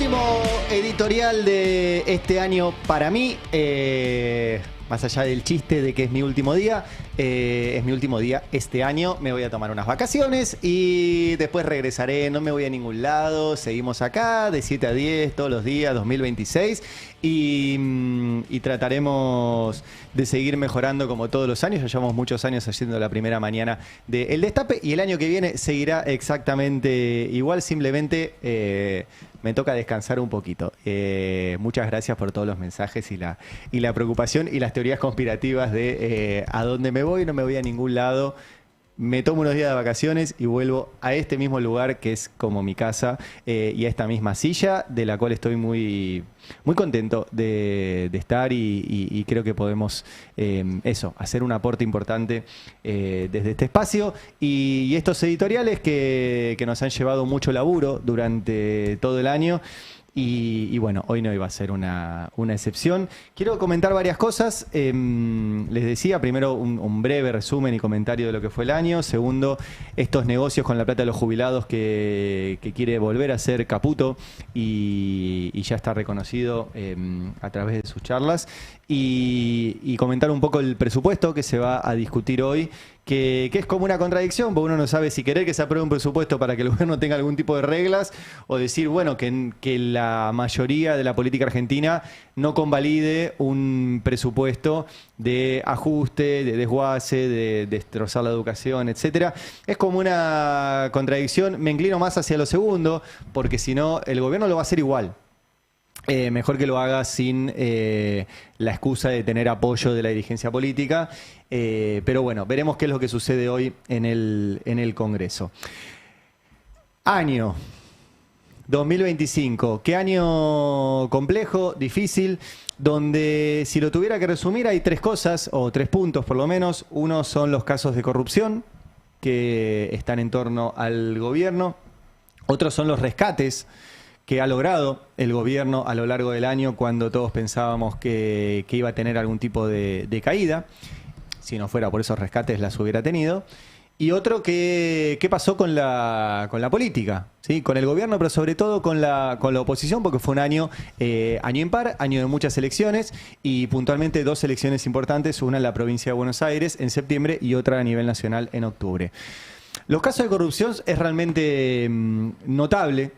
último editorial de este año para mí, más allá del chiste de que es mi último día, es mi último día este año. Me voy a tomar unas vacaciones y después regresaré, no me voy a ningún lado. Seguimos acá de 7 a 10 todos los días, 2026. Y trataremos de seguir mejorando como todos los años. Ya llevamos muchos años haciendo la primera mañana de El Destape y el año que viene seguirá exactamente igual, simplemente me toca descansar un poquito. Muchas gracias por todos los mensajes y la preocupación y las teorías conspirativas de a dónde me voy. No me voy a ningún lado. Me tomo unos días de vacaciones y vuelvo a este mismo lugar que es como mi casa y a esta misma silla, de la cual estoy muy, muy contento de estar y creo que podemos hacer un aporte importante desde este espacio y estos editoriales que nos han llevado mucho laburo durante todo el año. Y bueno, hoy no iba a ser una excepción. Quiero comentar varias cosas. Les decía, primero un breve resumen y comentario de lo que fue el año. Segundo, estos negocios con la plata de los jubilados que quiere volver a hacer Caputo y ya está reconocido a través de sus charlas. Y comentar un poco el presupuesto que se va a discutir hoy, que es como una contradicción, porque uno no sabe si querer que se apruebe un presupuesto para que el gobierno tenga algún tipo de reglas o decir, bueno, que la mayoría de la política argentina no convalide un presupuesto de ajuste, de desguace, de destrozar la educación, etcétera. Es como una contradicción. Me inclino más hacia lo segundo, porque si no, el gobierno lo va a hacer igual. Mejor que lo haga sin la excusa de tener apoyo de la dirigencia política. Pero bueno, veremos qué es lo que sucede hoy en el Congreso. Año 2025. Qué año complejo, difícil, donde si lo tuviera que resumir hay tres cosas, o tres puntos por lo menos. Uno son los casos de corrupción que están en torno al gobierno. Otros son los rescates que ha logrado el gobierno a lo largo del año cuando todos pensábamos que iba a tener algún tipo de caída. Si no fuera por esos rescates las hubiera tenido. Y otro, qué pasó con la política, ¿sí? Con el gobierno, pero sobre todo con la oposición, porque fue un año impar, año de muchas elecciones y puntualmente dos elecciones importantes, una en la provincia de Buenos Aires en septiembre y otra a nivel nacional en octubre. Los casos de corrupción es realmente notable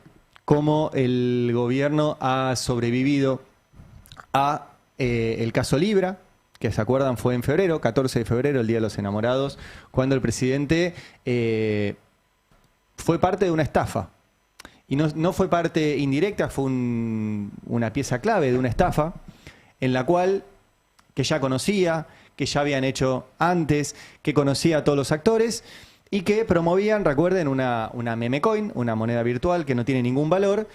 cómo el gobierno ha sobrevivido a el caso Libra, que se acuerdan fue en febrero, 14 de febrero, el Día de los Enamorados, cuando el presidente fue parte de una estafa. Y no fue parte indirecta, fue una pieza clave de una estafa, en la cual, que ya conocía, que ya habían hecho antes, que conocía a todos los actores, y que promovían, recuerden, una meme coin, una moneda virtual que no tiene ningún valor.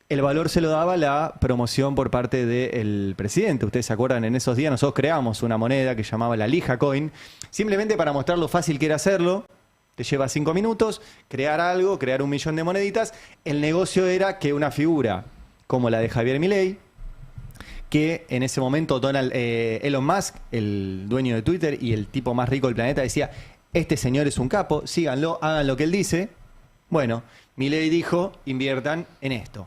El valor se lo daba la promoción por parte del presidente. Ustedes se acuerdan, en esos días nosotros creamos una moneda que llamaba la Lija Coin, simplemente para mostrar lo fácil que era hacerlo. Te lleva 5 minutos, crear algo, crear 1 millón de moneditas. El negocio era que una figura como la de Javier Milei, que en ese momento Elon Musk, el dueño de Twitter y el tipo más rico del planeta, decía: este señor es un capo, síganlo, hagan lo que él dice. Bueno, Milei dijo, inviertan en esto.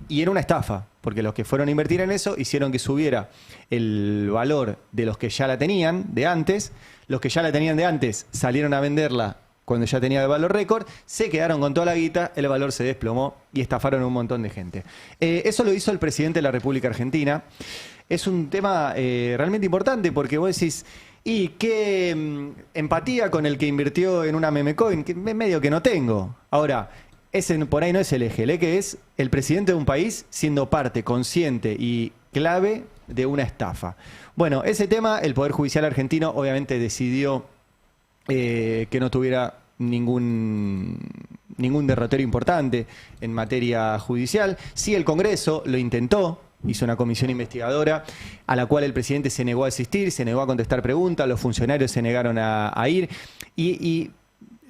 Y era una estafa, porque los que fueron a invertir en eso hicieron que subiera el valor de los que ya la tenían de antes. Los que ya la tenían de antes salieron a venderla cuando ya tenía el valor récord, se quedaron con toda la guita, el valor se desplomó y estafaron a un montón de gente. Eso lo hizo el presidente de la República Argentina. Es un tema realmente importante porque vos decís, y qué empatía con el que invirtió en una meme coin, que medio que no tengo. Ahora, ese por ahí no es el eje. El eje es el presidente de un país siendo parte consciente y clave de una estafa. Bueno, ese tema, el Poder Judicial argentino obviamente decidió que no tuviera ningún derrotero importante en materia judicial. Sí, el Congreso lo intentó. Hizo una comisión investigadora a la cual el presidente se negó a asistir, se negó a contestar preguntas, los funcionarios se negaron a ir. Y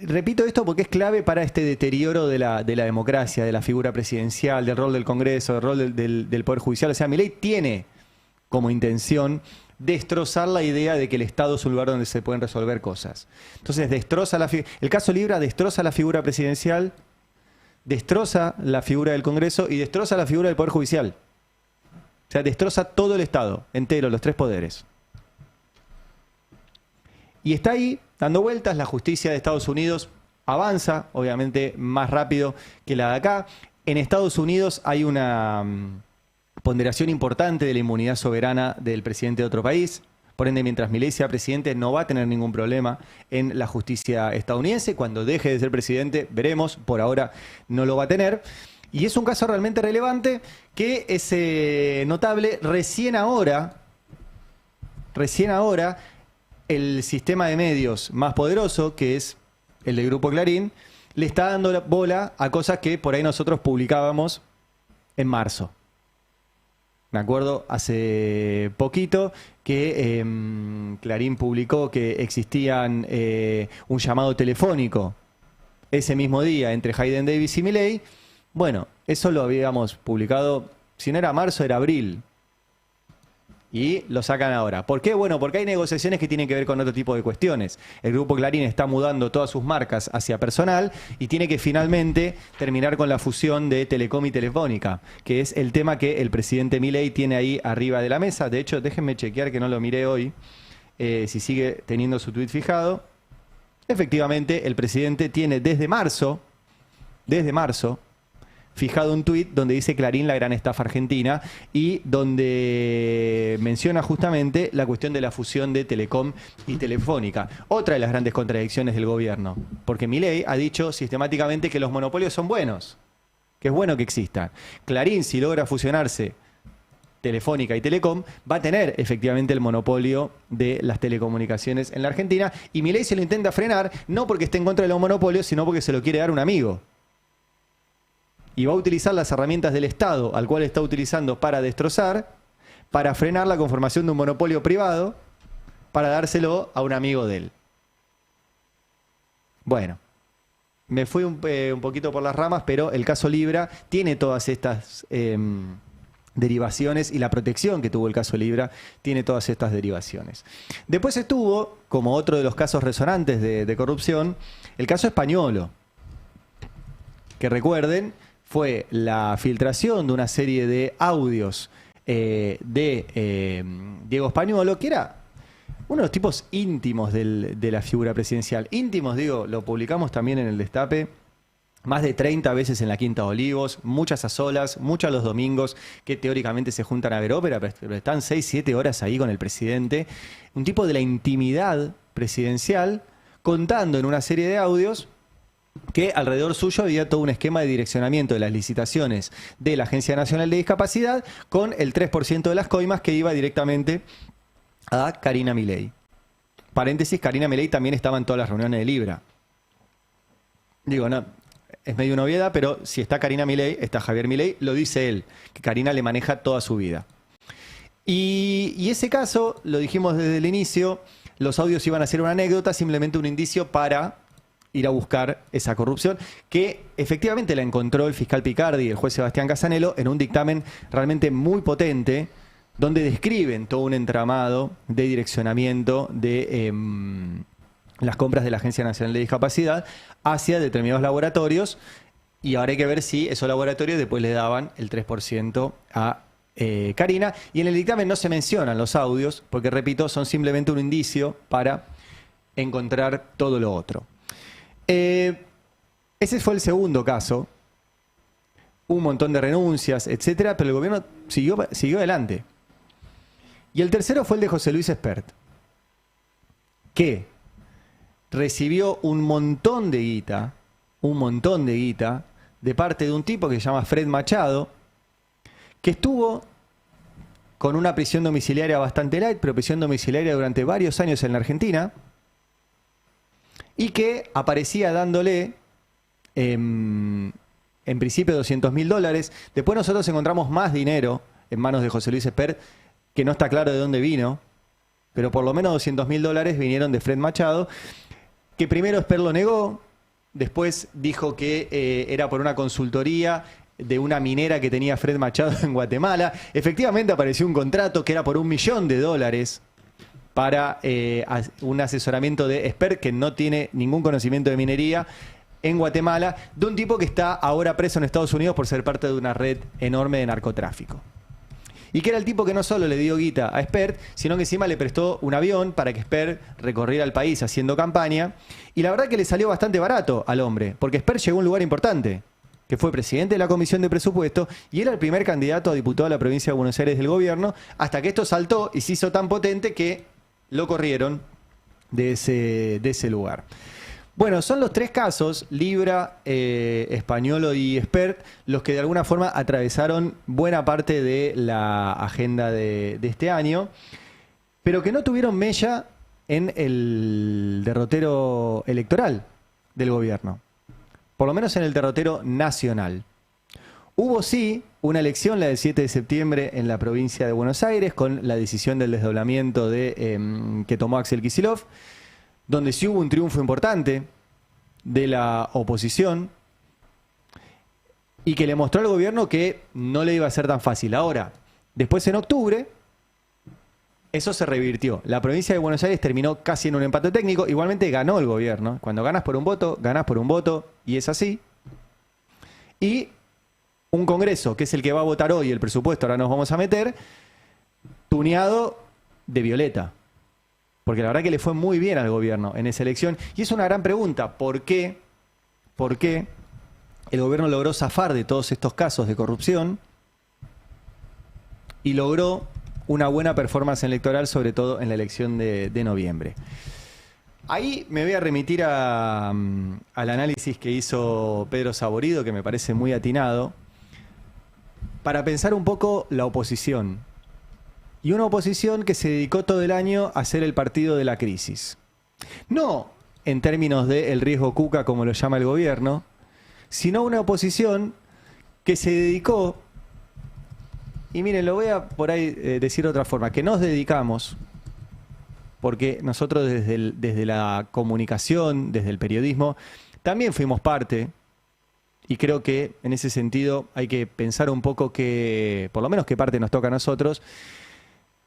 repito esto porque es clave para este deterioro de la democracia, de la figura presidencial, del rol del Congreso, del rol del Poder Judicial. O sea, Milei tiene como intención destrozar la idea de que el Estado es un lugar donde se pueden resolver cosas. Entonces, el caso Libra destroza la figura presidencial, destroza la figura del Congreso y destroza la figura del Poder Judicial. O sea, destroza todo el Estado, entero, los tres poderes. Y está ahí, dando vueltas, la justicia de Estados Unidos avanza, obviamente más rápido que la de acá. En Estados Unidos hay una ponderación importante de la inmunidad soberana del presidente de otro país. Por ende, mientras Milei sea presidente, no va a tener ningún problema en la justicia estadounidense. Cuando deje de ser presidente, veremos. Por ahora no lo va a tener. Y es un caso realmente relevante que es notable. Recién ahora, el sistema de medios más poderoso, que es el del Grupo Clarín, le está dando la bola a cosas que por ahí nosotros publicábamos en marzo. Me acuerdo hace poquito que Clarín publicó que existían un llamado telefónico ese mismo día entre Hayden Davis y Milei. Bueno, eso lo habíamos publicado, si no era marzo, era abril. Y lo sacan ahora. ¿Por qué? Bueno, porque hay negociaciones que tienen que ver con otro tipo de cuestiones. El Grupo Clarín está mudando todas sus marcas hacia personal y tiene que finalmente terminar con la fusión de Telecom y Telefónica, que es el tema que el presidente Milei tiene ahí arriba de la mesa. De hecho, déjenme chequear que no lo miré hoy, si sigue teniendo su tuit fijado. Efectivamente, el presidente tiene desde marzo, fijado un tuit donde dice Clarín, la gran estafa argentina, y donde menciona justamente la cuestión de la fusión de Telecom y Telefónica. Otra de las grandes contradicciones del gobierno, porque Milei ha dicho sistemáticamente que los monopolios son buenos, que es bueno que existan. Clarín, si logra fusionarse Telefónica y Telecom, va a tener efectivamente el monopolio de las telecomunicaciones en la Argentina, y Milei se lo intenta frenar, no porque esté en contra de los monopolios, sino porque se lo quiere dar un amigo. Y va a utilizar las herramientas del Estado, al cual está utilizando para destrozar, para frenar la conformación de un monopolio privado, para dárselo a un amigo de él. Bueno, me fui un poquito por las ramas, pero el caso Libra tiene todas estas derivaciones, y la protección que tuvo el caso Libra tiene todas estas derivaciones. Después estuvo, como otro de los casos resonantes de corrupción, el caso Españolo, que recuerden, fue la filtración de una serie de audios de Diego Españolo, que era uno de los tipos íntimos de la figura presidencial. Íntimos, digo, lo publicamos también en el Destape, más de 30 veces en la Quinta de Olivos, muchas a solas, muchas los domingos, que teóricamente se juntan a ver ópera, pero están 6, 7 horas ahí con el presidente. Un tipo de la intimidad presidencial, contando en una serie de audios que alrededor suyo había todo un esquema de direccionamiento de las licitaciones de la Agencia Nacional de Discapacidad con el 3% de las coimas que iba directamente a Karina Milei. Paréntesis, Karina Milei también estaba en todas las reuniones de Libra. Digo, no, es medio una obviedad, pero si está Karina Milei, está Javier Milei, lo dice él, que Karina le maneja toda su vida. Y ese caso, lo dijimos desde el inicio, los audios iban a ser una anécdota, simplemente un indicio para ir a buscar esa corrupción, que efectivamente la encontró el fiscal Picardi y el juez Sebastián Casanello en un dictamen realmente muy potente, donde describen todo un entramado de direccionamiento de las compras de la Agencia Nacional de Discapacidad hacia determinados laboratorios, y ahora hay que ver si esos laboratorios después le daban el 3% a Karina, y en el dictamen no se mencionan los audios, porque repito, son simplemente un indicio para encontrar todo lo otro. Ese fue el segundo caso, un montón de renuncias, etcétera, pero el gobierno siguió adelante. Y el tercero fue el de José Luis Espert, que recibió un montón de guita de parte de un tipo que se llama Fred Machado, que estuvo con una prisión domiciliaria bastante light, pero prisión domiciliaria durante varios años en la Argentina, y que aparecía dándole, en principio, $200.000. Después nosotros encontramos más dinero en manos de José Luis Espert, que no está claro de dónde vino, pero por lo menos $200.000 vinieron de Fred Machado, que primero Espert lo negó, después dijo que era por una consultoría de una minera que tenía Fred Machado en Guatemala. Efectivamente apareció un contrato que era por $1 millón para un asesoramiento de Espert, que no tiene ningún conocimiento de minería, en Guatemala de un tipo que está ahora preso en Estados Unidos por ser parte de una red enorme de narcotráfico. Y que era el tipo que no solo le dio guita a Espert, sino que encima le prestó un avión para que Espert recorriera el país haciendo campaña. Y la verdad que le salió bastante barato al hombre, porque Espert llegó a un lugar importante, que fue presidente de la Comisión de Presupuesto, y era el primer candidato a diputado de la provincia de Buenos Aires del gobierno, hasta que esto saltó y se hizo tan potente que lo corrieron de ese lugar. Bueno, son los tres casos, Libra, Españolo y Espert, los que de alguna forma atravesaron buena parte de la agenda de este año, pero que no tuvieron mella en el derrotero electoral del gobierno, por lo menos en el derrotero nacional. Hubo sí una elección, la del 7 de septiembre, en la provincia de Buenos Aires, con la decisión del desdoblamiento que tomó Axel Kicillof, donde sí hubo un triunfo importante de la oposición y que le mostró al gobierno que no le iba a ser tan fácil. Ahora, después en octubre, eso se revirtió. La provincia de Buenos Aires terminó casi en un empate técnico. Igualmente ganó el gobierno. Cuando ganas por un voto, ganás por un voto, y es así. Y un Congreso, que es el que va a votar hoy el presupuesto, ahora nos vamos a meter, tuneado de violeta. Porque la verdad que le fue muy bien al gobierno en esa elección. Y es una gran pregunta, ¿por qué el gobierno logró zafar de todos estos casos de corrupción y logró una buena performance electoral, sobre todo en la elección de noviembre? Ahí me voy a remitir al análisis que hizo Pedro Saborido, que me parece muy atinado, para pensar un poco la oposición. Y una oposición que se dedicó todo el año a ser el partido de la crisis. No en términos del riesgo Cuca, como lo llama el gobierno, sino una oposición que se dedicó, y miren, lo voy a por ahí decir de otra forma, que nos dedicamos, porque nosotros desde la comunicación, desde el periodismo, también fuimos parte, y creo que en ese sentido hay que pensar un poco que, por lo menos qué parte nos toca a nosotros,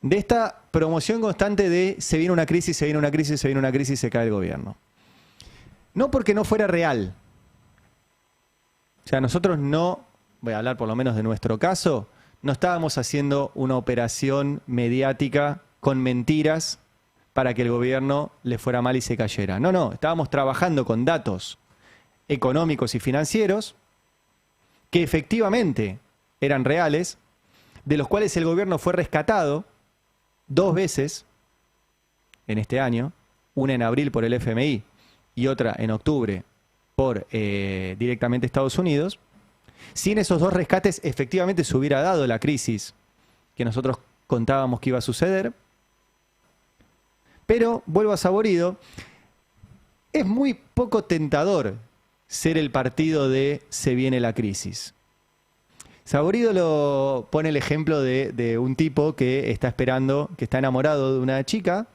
de esta promoción constante de se viene una crisis, se viene una crisis, se viene una crisis, se cae el gobierno. No porque no fuera real. O sea, nosotros no, voy a hablar por lo menos de nuestro caso, no estábamos haciendo una operación mediática con mentiras para que el gobierno le fuera mal y se cayera. No, no, estábamos trabajando con datos económicos y financieros que efectivamente eran reales, de los cuales el gobierno fue rescatado 2 veces en este año, una en abril por el FMI y otra en octubre por directamente Estados Unidos. Sin esos 2 rescates, efectivamente se hubiera dado la crisis que nosotros contábamos que iba a suceder. Pero, vuelvo a Saborido, es muy poco tentador ser el partido de se viene la crisis. Saborido lo pone el ejemplo de un tipo que está esperando, que está enamorado de una chica,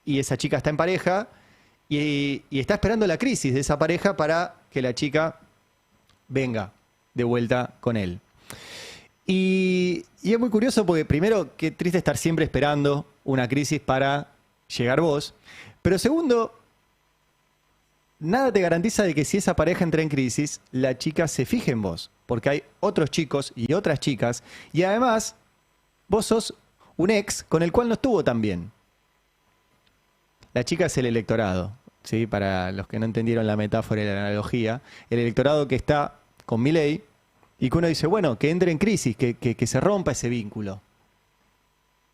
y esa chica está en pareja, y está esperando la crisis de esa pareja para que la chica venga de vuelta con él. Y es muy curioso porque, primero, qué triste estar siempre esperando una crisis para llegar vos, pero segundo, nada te garantiza de que si esa pareja entra en crisis, la chica se fije en vos, porque hay otros chicos y otras chicas, y además vos sos un ex con el cual no estuvo tan bien. La chica es el electorado, ¿sí? Para los que no entendieron la metáfora y la analogía, el electorado que está con Milei y que uno dice, bueno, que entre en crisis, que se rompa ese vínculo.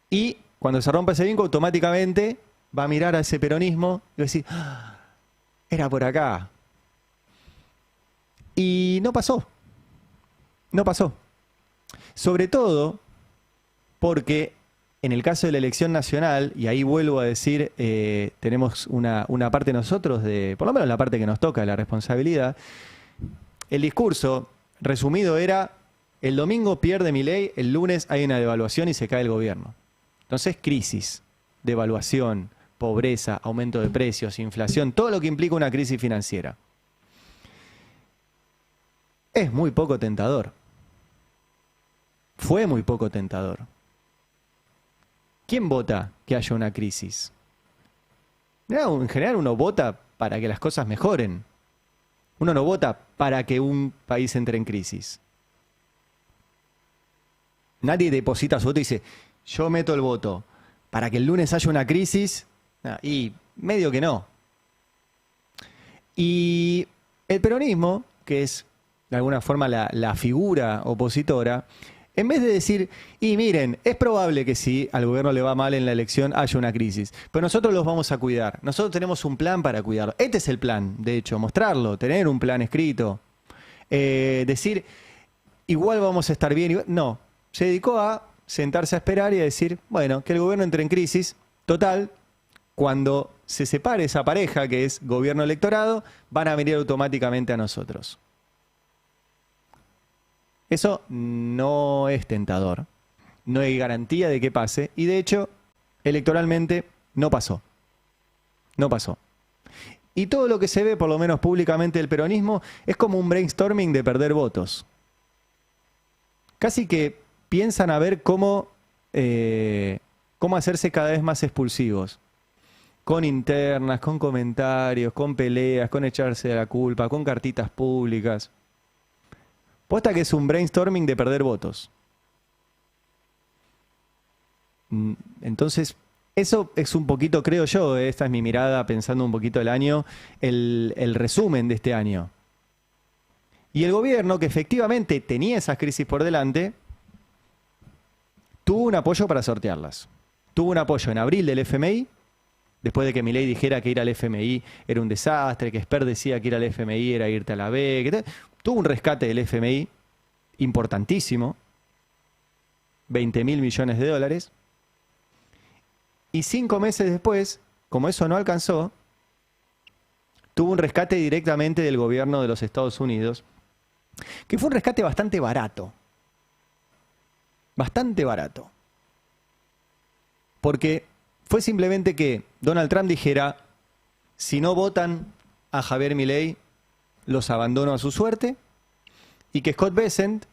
Y cuando se rompa ese vínculo, automáticamente va a mirar a ese peronismo y va a decir, ¡ah! Era por acá. Y no pasó. No pasó. Sobre todo porque en el caso de la elección nacional, y ahí vuelvo a decir, tenemos una parte nosotros, por lo menos la parte que nos toca, la responsabilidad, el discurso resumido era, el domingo pierde Milei, el lunes hay una devaluación y se cae el gobierno. Entonces, crisis, devaluación, pobreza, aumento de precios, inflación, todo lo que implica una crisis financiera. Es muy poco tentador. Fue muy poco tentador. ¿Quién vota que haya una crisis? En general uno vota para que las cosas mejoren. Uno no vota para que un país entre en crisis. Nadie deposita su voto y dice, yo meto el voto para que el lunes haya una crisis. Y medio que no. Y el peronismo, que es de alguna forma la figura opositora, en vez de decir, y miren, es probable que si al gobierno le va mal en la elección haya una crisis, pero nosotros los vamos a cuidar. Nosotros tenemos un plan para cuidarlo. Este es el plan, de hecho, mostrarlo, tener un plan escrito. Decir, igual vamos a estar bien. No, se dedicó a sentarse a esperar y a decir, bueno, que el gobierno entre en crisis. Total, cuando se separe esa pareja, que es gobierno-electorado, van a venir automáticamente a nosotros. Eso no es tentador, no hay garantía de que pase y de hecho, electoralmente no pasó. No pasó. Y todo lo que se ve, por lo menos públicamente, del peronismo es como un brainstorming de perder votos. Casi que piensan a ver cómo hacerse cada vez más expulsivos. Con internas, con comentarios, con peleas, con echarse de la culpa, con cartitas públicas. Posta que es un brainstorming de perder votos. Entonces, eso es un poquito, creo yo, esta es mi mirada pensando un poquito el año, el resumen de este año. Y el gobierno, que efectivamente tenía esas crisis por delante, tuvo un apoyo para sortearlas. Tuvo un apoyo en abril del FMI, después de que Milei dijera que ir al FMI era un desastre, que Esper decía que ir al FMI era irte a la B, tuvo un rescate del FMI importantísimo, 20.000 millones de dólares, y 5 meses después, como eso no alcanzó, tuvo un rescate directamente del gobierno de los Estados Unidos, que fue un rescate bastante barato. Bastante barato. Porque fue simplemente que Donald Trump dijera, si no votan a Javier Milei, los abandono a su suerte, y que Scott Bessent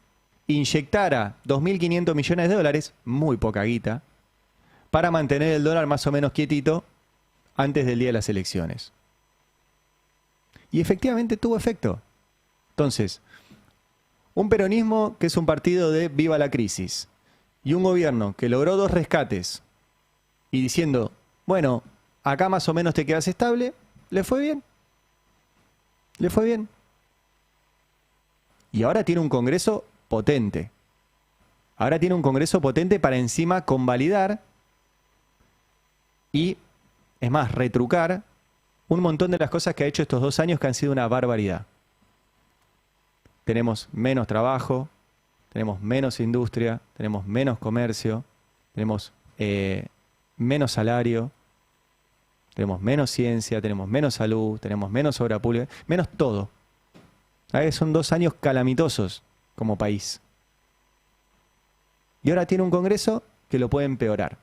inyectara 2.500 millones de dólares, muy poca guita, para mantener el dólar más o menos quietito antes del día de las elecciones. Y efectivamente tuvo efecto. Entonces, un peronismo que es un partido de viva la crisis, y un gobierno que logró 2 rescates, y diciendo, bueno, acá más o menos te quedas estable, le fue bien. Le fue bien. Y ahora tiene un Congreso potente. Ahora tiene un Congreso potente para encima convalidar y, es más, retrucar un montón de las cosas que ha hecho estos 2 años que han sido una barbaridad. Tenemos menos trabajo, tenemos menos industria, tenemos menos comercio, tenemos menos salario, tenemos menos ciencia, tenemos menos salud, tenemos menos obra pública, menos todo. Son 2 años calamitosos como país. Y ahora tiene un Congreso que lo puede empeorar.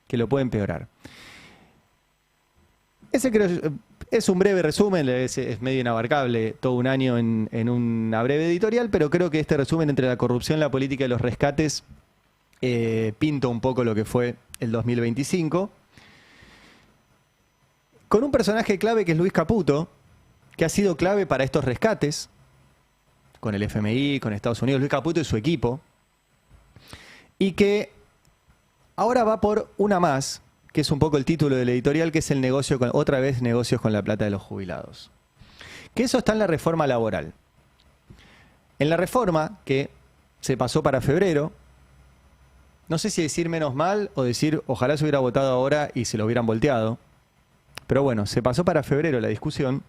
Que lo puede empeorar. Ese creo es un breve resumen, es medio inabarcable todo un año en una breve editorial, pero creo que este resumen entre la corrupción, la política y los rescates pinta un poco lo que fue el 2025. Con un personaje clave que es Luis Caputo, que ha sido clave para estos rescates, con el FMI, con Estados Unidos, Luis Caputo y su equipo, y que ahora va por una más, que es un poco el título del editorial, que es el negocio, otra vez negocios con la plata de los jubilados. Que eso está en la reforma laboral. En la reforma, que se pasó para febrero, no sé si decir menos mal o decir ojalá se hubiera votado ahora y se lo hubieran volteado, pero bueno, se pasó para febrero la discusión.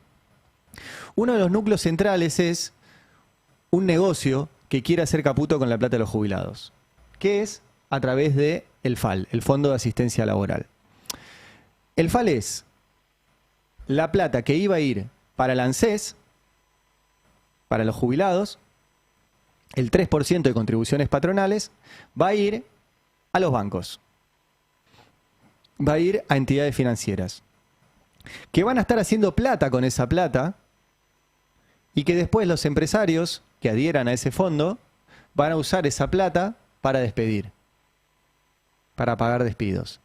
Uno de los núcleos centrales es un negocio que quiere hacer Caputo con la plata de los jubilados, que es a través de el FAL, el Fondo de Asistencia Laboral. El FAL es la plata que iba a ir para el ANSES, para los jubilados, el 3% de contribuciones patronales, va a ir a los bancos, va a ir a entidades financieras, que van a estar haciendo plata con esa plata y que después los empresarios que adhieran a ese fondo van a usar esa plata para despedir, para pagar despidos.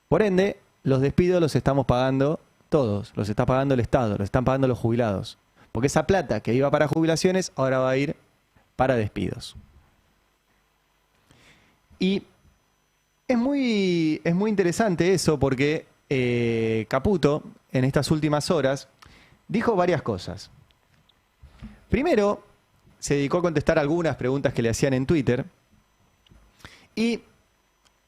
Por ende, los despidos los estamos pagando Todos. Los está pagando el Estado, los están pagando los jubilados. Porque esa plata que iba para jubilaciones ahora va a ir para despidos. Y es muy interesante eso porque Caputo, en estas últimas horas, dijo varias cosas. Primero, se dedicó a contestar algunas preguntas que le hacían en Twitter. Y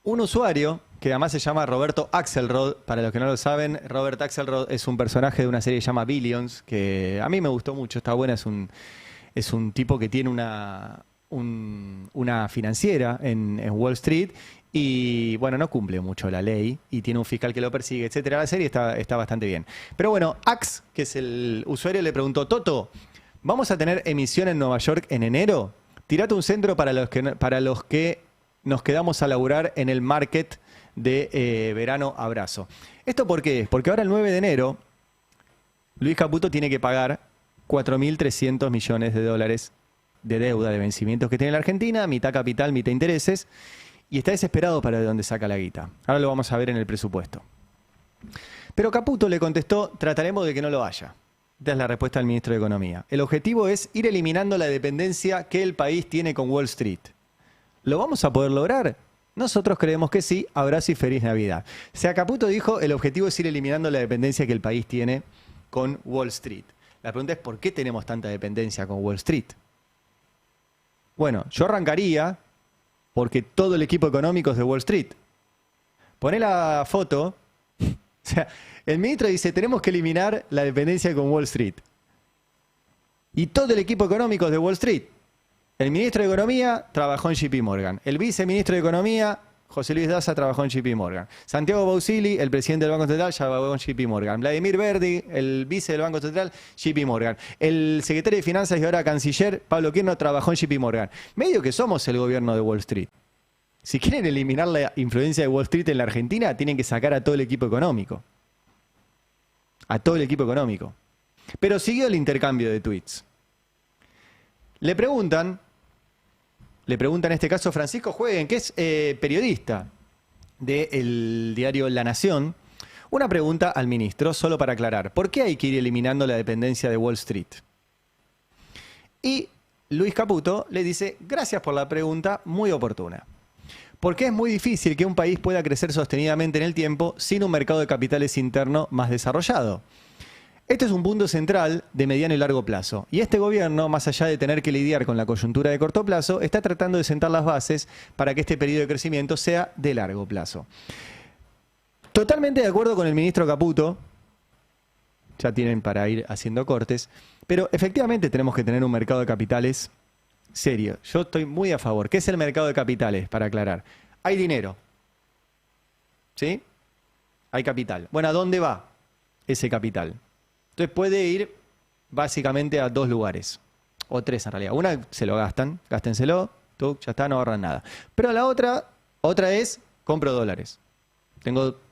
un usuario, que además se llama Roberto Axelrod, para los que no lo saben, Robert Axelrod es un personaje de una serie que se llama Billions, que a mí me gustó mucho, está buena, es un tipo que tiene una financiera en Wall Street y, bueno, no cumple mucho la ley y tiene un fiscal que lo persigue, etcétera. La serie está bastante bien. Pero bueno, Ax, que es el usuario, le preguntó, Toto, ¿vamos a tener emisión en Nueva York en enero? Tirate un centro para los que nos quedamos a laburar en el market de verano abrazo. ¿Esto por qué? Porque ahora el 9 de enero Luis Caputo tiene que pagar 4.300 millones de dólares de deuda, de vencimientos que tiene la Argentina, mitad capital, mitad intereses, y está desesperado para de dónde saca la guita. Ahora lo vamos a ver en el presupuesto. Pero Caputo le contestó, trataremos de que no lo haya. Esta es la respuesta del ministro de Economía. El objetivo es ir eliminando la dependencia que el país tiene con Wall Street. ¿Lo vamos a poder lograr? Nosotros creemos que sí. Abrazo y feliz Navidad. O sea, Caputo dijo, el objetivo es ir eliminando la dependencia que el país tiene con Wall Street. La pregunta es, ¿por qué tenemos tanta dependencia con Wall Street? Bueno, yo arrancaría porque todo el equipo económico es de Wall Street. Poné la foto. O sea, el ministro dice, tenemos que eliminar la dependencia con Wall Street. Y todo el equipo económico es de Wall Street. El ministro de Economía trabajó en JP Morgan. El viceministro de Economía, José Luis Daza, trabajó en JP Morgan. Santiago Bausili, el presidente del Banco Central, ya trabajó en JP Morgan. Vladimir Verdi, el vice del Banco Central, JP Morgan. El secretario de Finanzas y ahora canciller, Pablo Kirno, trabajó en JP Morgan. Medio que somos el gobierno de Wall Street. Si quieren eliminar la influencia de Wall Street en la Argentina, tienen que sacar a todo el equipo económico. A todo el equipo económico. Pero siguió el intercambio de tweets. Le preguntan en este caso Francisco Jueguen, que es periodista del diario La Nación, una pregunta al ministro, solo para aclarar. ¿Por qué hay que ir eliminando la dependencia de Wall Street? Y Luis Caputo le dice, gracias por la pregunta, muy oportuna. Porque es muy difícil que un país pueda crecer sostenidamente en el tiempo sin un mercado de capitales interno más desarrollado. Este es un punto central de mediano y largo plazo. Y este gobierno, más allá de tener que lidiar con la coyuntura de corto plazo, está tratando de sentar las bases para que este periodo de crecimiento sea de largo plazo. Totalmente de acuerdo con el ministro Caputo. Ya tienen para ir haciendo cortes. Pero efectivamente tenemos que tener un mercado de capitales serio. Yo estoy muy a favor. ¿Qué es el mercado de capitales? Para aclarar. Hay dinero. ¿Sí? Hay capital. Bueno, ¿a dónde va ese capital? Entonces puede ir básicamente a dos lugares, o tres en realidad. Una se lo gastan, gástenselo, tú, ya está, no ahorran nada. Pero la otra es, compro dólares.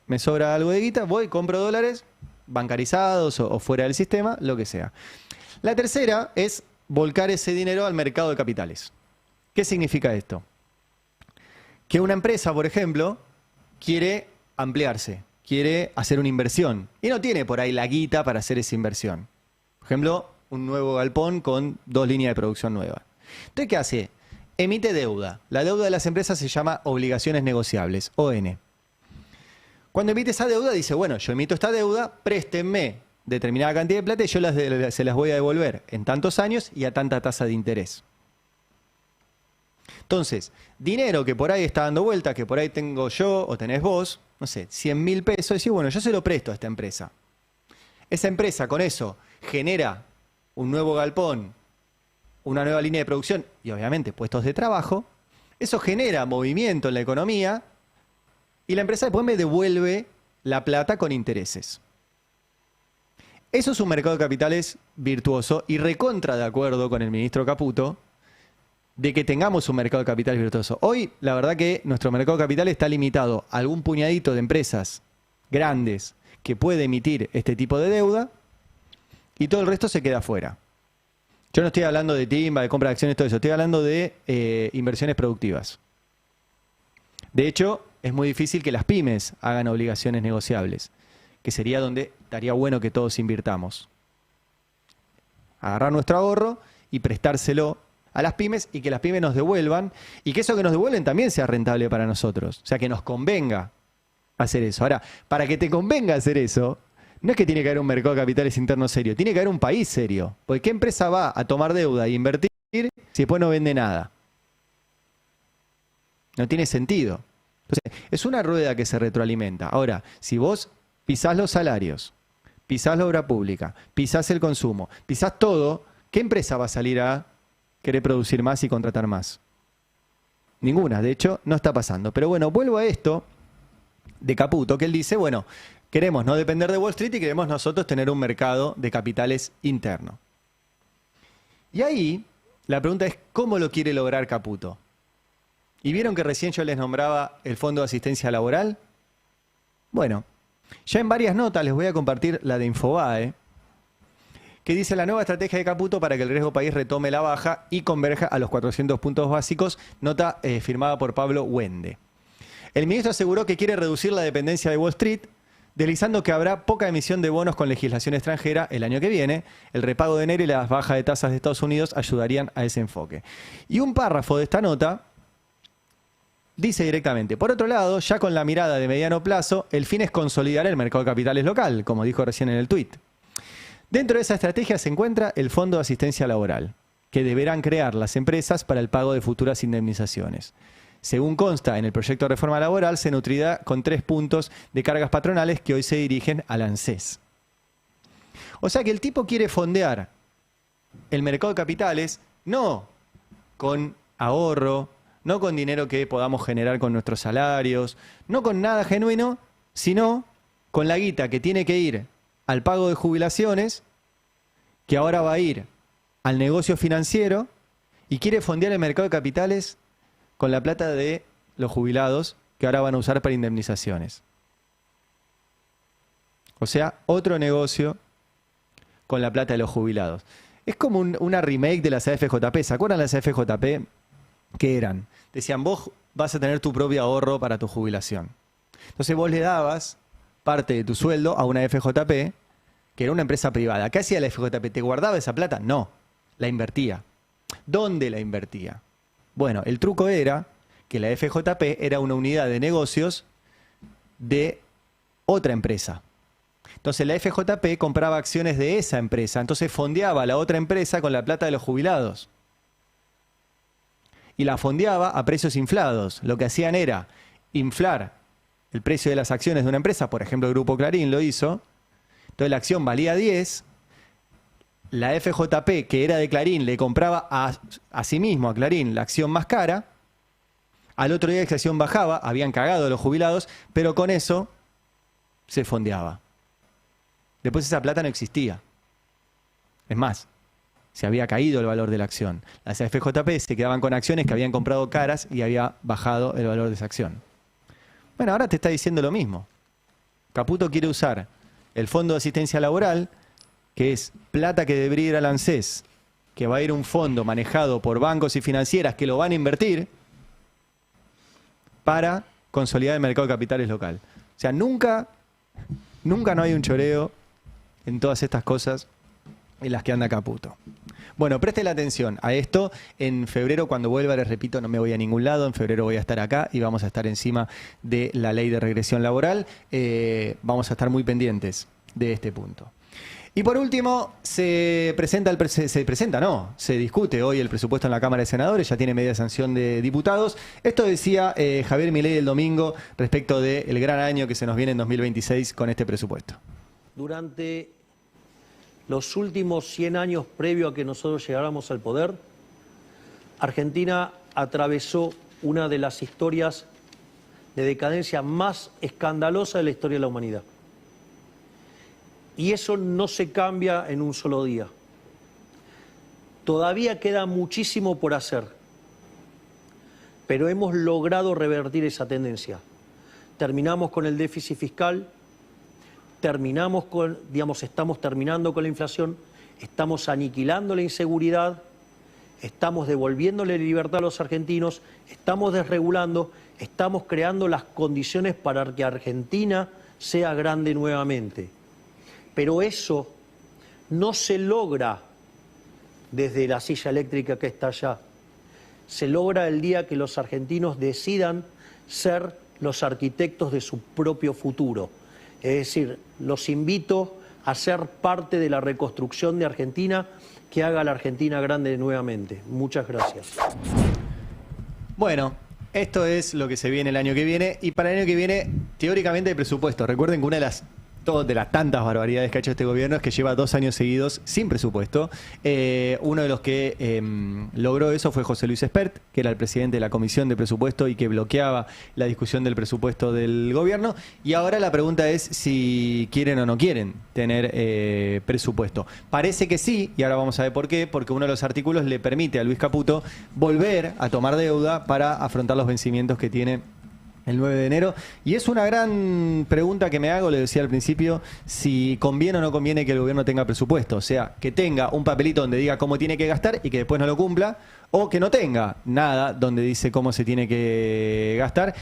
Me sobra algo de guita, voy, compro dólares, bancarizados o fuera del sistema, lo que sea. La tercera es volcar ese dinero al mercado de capitales. ¿Qué significa esto? Que una empresa, por ejemplo, quiere ampliarse. Quiere hacer una inversión y no tiene por ahí la guita para hacer esa inversión. Por ejemplo, un nuevo galpón con 2 líneas de producción nuevas. Entonces, ¿qué hace? Emite deuda. La deuda de las empresas se llama obligaciones negociables, ON. Cuando emite esa deuda, dice, bueno, yo emito esta deuda, préstenme determinada cantidad de plata y yo se las voy a devolver en tantos años y a tanta tasa de interés. Entonces, dinero que por ahí está dando vuelta, que por ahí tengo yo o tenés vos, no sé, 100.000 pesos, decís, bueno, yo se lo presto a esta empresa. Esa empresa con eso genera un nuevo galpón, una nueva línea de producción y obviamente puestos de trabajo. Eso genera movimiento en la economía y la empresa después me devuelve la plata con intereses. Eso es un mercado de capitales virtuoso y recontra de acuerdo con el ministro Caputo de que tengamos un mercado de capitales virtuoso. Hoy, la verdad que nuestro mercado de capitales está limitado a algún puñadito de empresas grandes que puede emitir este tipo de deuda y todo el resto se queda afuera. Yo no estoy hablando de timba, de compra de acciones, todo eso. Estoy hablando de inversiones productivas. De hecho, es muy difícil que las pymes hagan obligaciones negociables, que sería donde estaría bueno que todos invirtamos. Agarrar nuestro ahorro y prestárselo a las pymes y que las pymes nos devuelvan y que eso que nos devuelven también sea rentable para nosotros. O sea, que nos convenga hacer eso. Ahora, para que te convenga hacer eso, no es que tiene que haber un mercado de capitales interno serio, tiene que haber un país serio. Porque ¿qué empresa va a tomar deuda e invertir si después no vende nada? No tiene sentido. Entonces, es una rueda que se retroalimenta. Ahora, si vos pisás los salarios, pisás la obra pública, pisás el consumo, pisás todo, ¿qué empresa va a salir a querer producir más y contratar más? Ninguna, de hecho, no está pasando. Pero bueno, vuelvo a esto de Caputo, que él dice, bueno, queremos no depender de Wall Street y queremos nosotros tener un mercado de capitales interno. Y ahí, la pregunta es, ¿cómo lo quiere lograr Caputo? ¿Y vieron que recién yo les nombraba el Fondo de Asistencia Laboral? Bueno, ya en varias notas les voy a compartir la de Infobae, que dice la nueva estrategia de Caputo para que el riesgo país retome la baja y converja a los 400 puntos básicos, nota firmada por Pablo Wende. El ministro aseguró que quiere reducir la dependencia de Wall Street, deslizando que habrá poca emisión de bonos con legislación extranjera el año que viene. El repago de enero y las bajas de tasas de Estados Unidos ayudarían a ese enfoque. Y un párrafo de esta nota dice directamente, por otro lado, ya con la mirada de mediano plazo, el fin es consolidar el mercado de capitales local, como dijo recién en el tuit. Dentro de esa estrategia se encuentra el Fondo de Asistencia Laboral, que deberán crear las empresas para el pago de futuras indemnizaciones. Según consta en el proyecto de reforma laboral, se nutrirá con 3 puntos de cargas patronales que hoy se dirigen al ANSES. O sea que el tipo quiere fondear el mercado de capitales no con ahorro, no con dinero que podamos generar con nuestros salarios, no con nada genuino, sino con la guita que tiene que ir al pago de jubilaciones, que ahora va a ir al negocio financiero y quiere fondear el mercado de capitales con la plata de los jubilados que ahora van a usar para indemnizaciones. O sea, otro negocio con la plata de los jubilados. Es como una remake de las AFJP. ¿Se acuerdan las AFJP? ¿Qué eran? Decían, vos vas a tener tu propio ahorro para tu jubilación. Entonces vos le dabas parte de tu sueldo a una FJP, que era una empresa privada. ¿Qué hacía la FJP? ¿Te guardaba esa plata? No, la invertía. ¿Dónde la invertía? Bueno, el truco era que la FJP era una unidad de negocios de otra empresa. Entonces la FJP compraba acciones de esa empresa, entonces fondeaba a la otra empresa con la plata de los jubilados. Y la fondeaba a precios inflados. Lo que hacían era inflar el precio de las acciones de una empresa, por ejemplo el Grupo Clarín lo hizo, entonces la acción valía 10, la FJP, que era de Clarín, le compraba a sí mismo, a Clarín, la acción más cara, al otro día esa acción bajaba, habían cagado los jubilados, pero con eso se fondeaba. Después esa plata no existía. Es más, se había caído el valor de la acción. Las FJP se quedaban con acciones que habían comprado caras y había bajado el valor de esa acción. Bueno, ahora te está diciendo lo mismo. Caputo quiere usar el Fondo de Asistencia Laboral, que es plata que debería ir al ANSES, que va a ir un fondo manejado por bancos y financieras que lo van a invertir para consolidar el mercado de capitales local. O sea, nunca no hay un choreo en todas estas cosas en las que anda Caputo. Bueno, preste la atención a esto. En febrero, cuando vuelva, les repito, no me voy a ningún lado. En febrero voy a estar acá y vamos a estar encima de la ley de regresión laboral. Vamos a estar muy pendientes de este punto. Y por último, se discute hoy el presupuesto en la Cámara de Senadores, ya tiene media sanción de diputados. Esto decía Javier Milei el domingo respecto del gran año que se nos viene en 2026 con este presupuesto. Durante los últimos 100 años previo a que nosotros llegáramos al poder, Argentina atravesó una de las historias de decadencia más escandalosa de la historia de la humanidad. Y eso no se cambia en un solo día. Todavía queda muchísimo por hacer, pero hemos logrado revertir esa tendencia. Terminamos con el déficit fiscal, estamos terminando con la inflación, estamos aniquilando la inseguridad, estamos devolviéndole libertad a los argentinos, estamos desregulando, estamos creando las condiciones para que Argentina sea grande nuevamente. Pero eso no se logra desde la silla eléctrica que está allá. Se logra el día que los argentinos decidan ser los arquitectos de su propio futuro. Es decir, los invito a ser parte de la reconstrucción de Argentina que haga a la Argentina grande nuevamente. Muchas gracias. Bueno, esto es lo que se viene el año que viene. Y para el año que viene, teóricamente hay presupuesto. Recuerden que una de las tantas barbaridades que ha hecho este gobierno es que lleva 2 años seguidos sin presupuesto. Uno de los que logró eso fue José Luis Espert, que era el presidente de la Comisión de Presupuesto y que bloqueaba la discusión del presupuesto del gobierno. Y ahora la pregunta es si quieren o no quieren tener presupuesto. Parece que sí, y ahora vamos a ver por qué, porque uno de los artículos le permite a Luis Caputo volver a tomar deuda para afrontar los vencimientos que tiene el 9 de enero. Y es una gran pregunta que me hago, le decía al principio, si conviene o no conviene que el gobierno tenga presupuesto. O sea, que tenga un papelito donde diga cómo tiene que gastar y que después no lo cumpla, o que no tenga nada donde dice cómo se tiene que gastar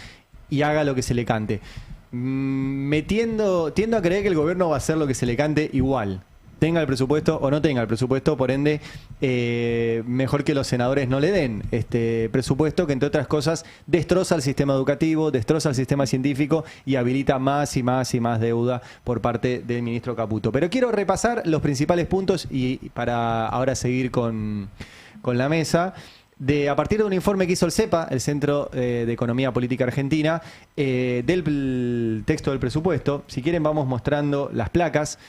y haga lo que se le cante. Tiendo a creer que el gobierno va a hacer lo que se le cante igual. Tenga el presupuesto o no tenga el presupuesto, por ende, mejor que los senadores no le den este presupuesto, que entre otras cosas destroza el sistema educativo, destroza el sistema científico y habilita más y más y más deuda por parte del ministro Caputo. Pero quiero repasar los principales puntos y para ahora seguir con la mesa. A partir de un informe que hizo el CEPA, el Centro de Economía Política Argentina, del texto del presupuesto, si quieren vamos mostrando las placas.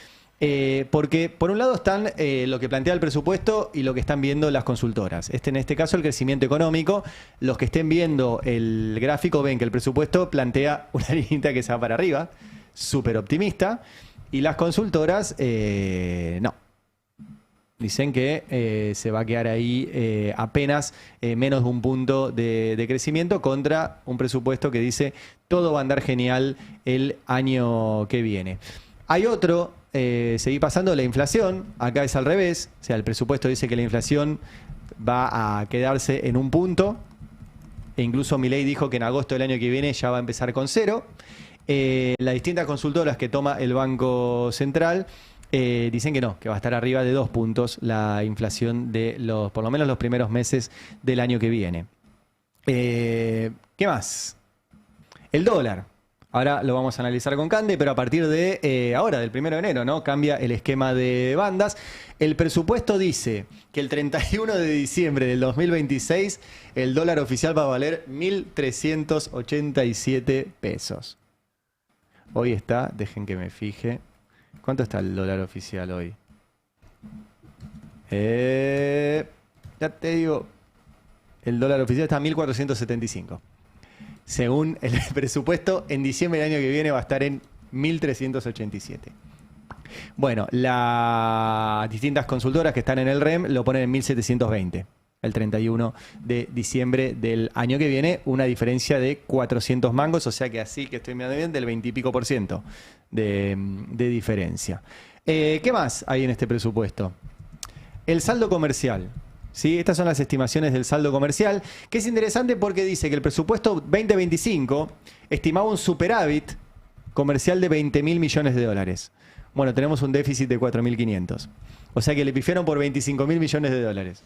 Porque por un lado están lo que plantea el presupuesto y lo que están viendo las consultoras. En este caso el crecimiento económico. Los que estén viendo el gráfico ven que el presupuesto plantea una línea que se va para arriba, súper optimista, y las consultoras no. Dicen que se va a quedar ahí apenas menos de un punto de crecimiento contra un presupuesto que dice todo va a andar genial el año que viene. Hay otro, seguí pasando, la inflación, acá es al revés, o sea, el presupuesto dice que la inflación va a quedarse en un punto, e incluso Milei dijo que en agosto del año que viene ya va a empezar con 0. Las distintas consultoras que toma el Banco Central dicen que no, que va a estar arriba de 2 puntos la inflación de por lo menos los primeros meses del año que viene. ¿Qué más? El dólar. Ahora lo vamos a analizar con Cande, pero a partir de ahora, del 1 de enero, ¿no? Cambia el esquema de bandas. El presupuesto dice que el 31 de diciembre del 2026 el dólar oficial va a valer 1.387 pesos. Hoy está, dejen que me fije. ¿Cuánto está el dólar oficial hoy? Ya te digo, el dólar oficial está a 1.475. Según el presupuesto, en diciembre del año que viene va a estar en 1.387. Bueno, las distintas consultoras que están en el REM lo ponen en 1.720, el 31 de diciembre del año que viene, una diferencia de 400 mangos, o sea que así que estoy mirando bien, del 20 y pico por ciento de diferencia. ¿Qué más hay en este presupuesto? El saldo comercial. ¿Sí? Estas son las estimaciones del saldo comercial, que es interesante porque dice que el presupuesto 2025 estimaba un superávit comercial de 20.000 millones de dólares. Bueno, tenemos un déficit de 4.500. O sea que le pifiaron por 25.000 millones de dólares.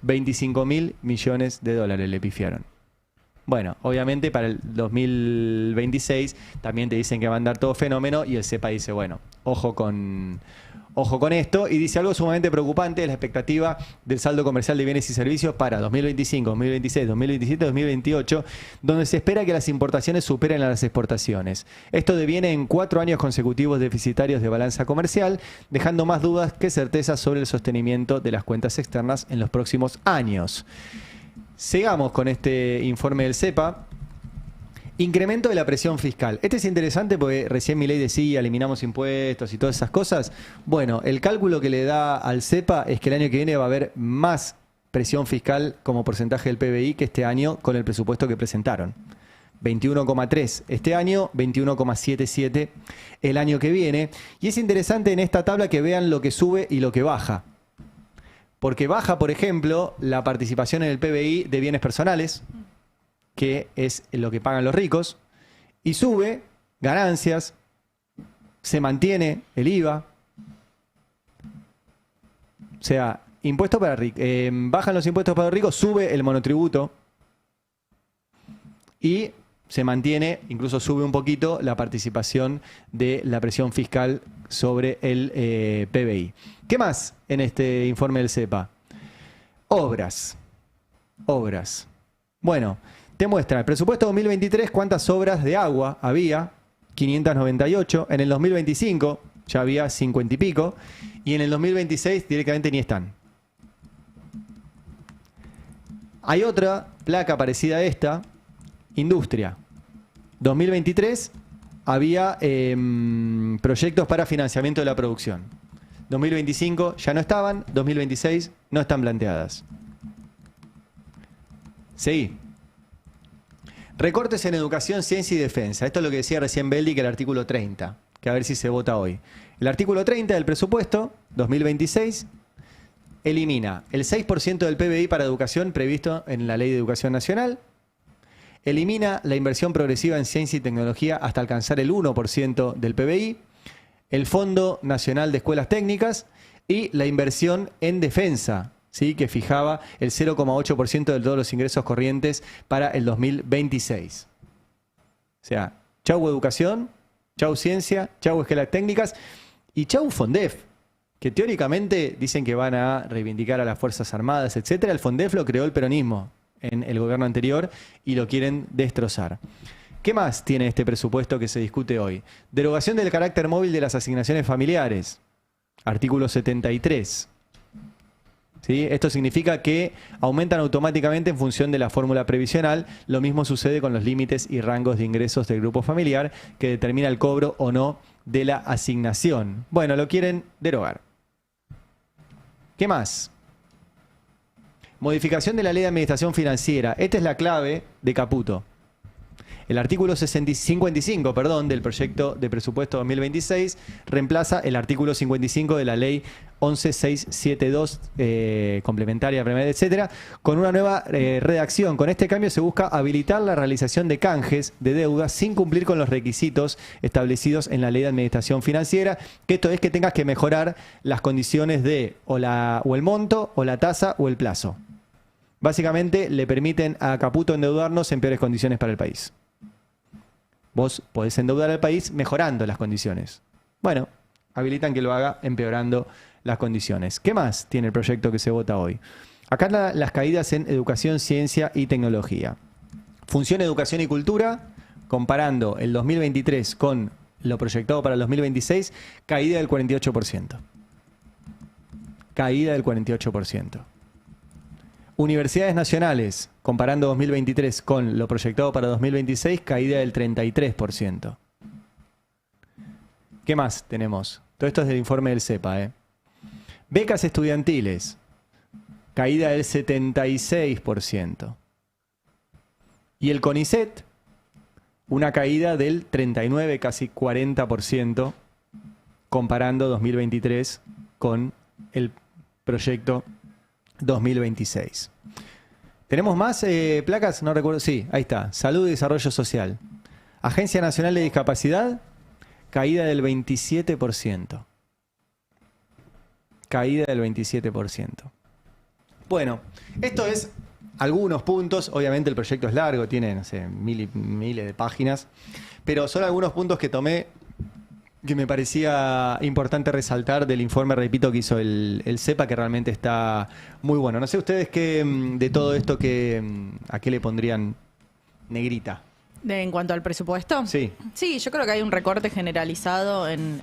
25.000 millones de dólares le pifiaron. Bueno, obviamente para el 2026 también te dicen que va a andar todo fenómeno y el CEPA dice, bueno, ojo con esto, y dice algo sumamente preocupante, la expectativa del saldo comercial de bienes y servicios para 2025, 2026, 2027, 2028, donde se espera que las importaciones superen a las exportaciones. Esto deviene en 4 años consecutivos deficitarios de balanza comercial, dejando más dudas que certezas sobre el sostenimiento de las cuentas externas en los próximos años. Sigamos con este informe del CEPA. Incremento de la presión fiscal. Este es interesante porque recién Milei decía, eliminamos impuestos y todas esas cosas. Bueno, el cálculo que le da al CEPA es que el año que viene va a haber más presión fiscal como porcentaje del PBI que este año con el presupuesto que presentaron. 21,3 este año, 21,77 el año que viene. Y es interesante en esta tabla que vean lo que sube y lo que baja. Porque baja, por ejemplo, la participación en el PBI de bienes personales, que es lo que pagan los ricos, y sube ganancias, se mantiene el IVA. O sea, impuestos para ricos. Bajan los impuestos para los ricos, sube el monotributo y se mantiene, incluso sube un poquito la participación de la presión fiscal sobre el PBI. ¿Qué más en este informe del CEPA? Obras. Obras. Bueno, te muestra el presupuesto 2023 cuántas obras de agua había, 598. En el 2025 ya había 50 y pico. Y en el 2026 directamente ni están. Hay otra placa parecida a esta, industria. 2023 había proyectos para financiamiento de la producción. 2025 ya no estaban, 2026 no están planteadas. Seguí. Recortes en educación, ciencia y defensa. Esto es lo que decía recién Beldi, que el artículo 30, que a ver si se vota hoy. El artículo 30 del presupuesto 2026 elimina el 6% del PBI para educación previsto en la Ley de Educación Nacional. Elimina la inversión progresiva en ciencia y tecnología hasta alcanzar el 1% del PBI. El Fondo Nacional de Escuelas Técnicas y la inversión en defensa, ¿sí?, que fijaba el 0,8% de todos los ingresos corrientes para el 2026. O sea, chau educación, chau ciencia, chau escuelas técnicas y chau Fondef, que teóricamente dicen que van a reivindicar a las Fuerzas Armadas, etcétera. El Fondef lo creó el peronismo en el gobierno anterior y lo quieren destrozar. ¿Qué más tiene este presupuesto que se discute hoy? Derogación del carácter móvil de las asignaciones familiares. Artículo 73. ¿Sí? Esto significa que aumentan automáticamente en función de la fórmula previsional. Lo mismo sucede con los límites y rangos de ingresos del grupo familiar, que determina el cobro o no de la asignación. Bueno, lo quieren derogar. ¿Qué más? Modificación de la Ley de Administración Financiera. Esta es la clave de Caputo. El artículo 55, del proyecto de presupuesto 2026 reemplaza el artículo 55 de la ley 11672, complementaria, etcétera, con una nueva redacción. Con este cambio se busca habilitar la realización de canjes de deuda sin cumplir con los requisitos establecidos en la Ley de Administración Financiera, que esto es que tengas que mejorar las condiciones de o el monto, o la tasa, o el plazo. Básicamente le permiten a Caputo endeudarnos en peores condiciones para el país. Vos podés endeudar al país mejorando las condiciones. Bueno, habilitan que lo haga empeorando las condiciones. ¿Qué más tiene el proyecto que se vota hoy? Acá las caídas en educación, ciencia y tecnología. Función educación y cultura, comparando el 2023 con lo proyectado para el 2026, caída del 48%. Caída del 48%. Universidades nacionales, comparando 2023 con lo proyectado para 2026, caída del 33%. ¿Qué más tenemos? Todo esto es del informe del CEPA. Becas estudiantiles, caída del 76%. Y el CONICET, una caída del 39, casi 40%, comparando 2023 con el proyecto 2026. ¿Tenemos más placas? No recuerdo. Sí, ahí está. Salud y Desarrollo Social. Agencia Nacional de Discapacidad, caída del 27%. Caída del 27%. Bueno, esto es algunos puntos. Obviamente el proyecto es largo, tiene, no sé, miles de páginas. Pero son algunos puntos que tomé que me parecía importante resaltar del informe, repito, que hizo el CEPA, que realmente está muy bueno. No sé ustedes qué de todo esto, ¿a qué le pondrían negrita? ¿En cuanto al presupuesto? Sí. Sí, yo creo que hay un recorte generalizado en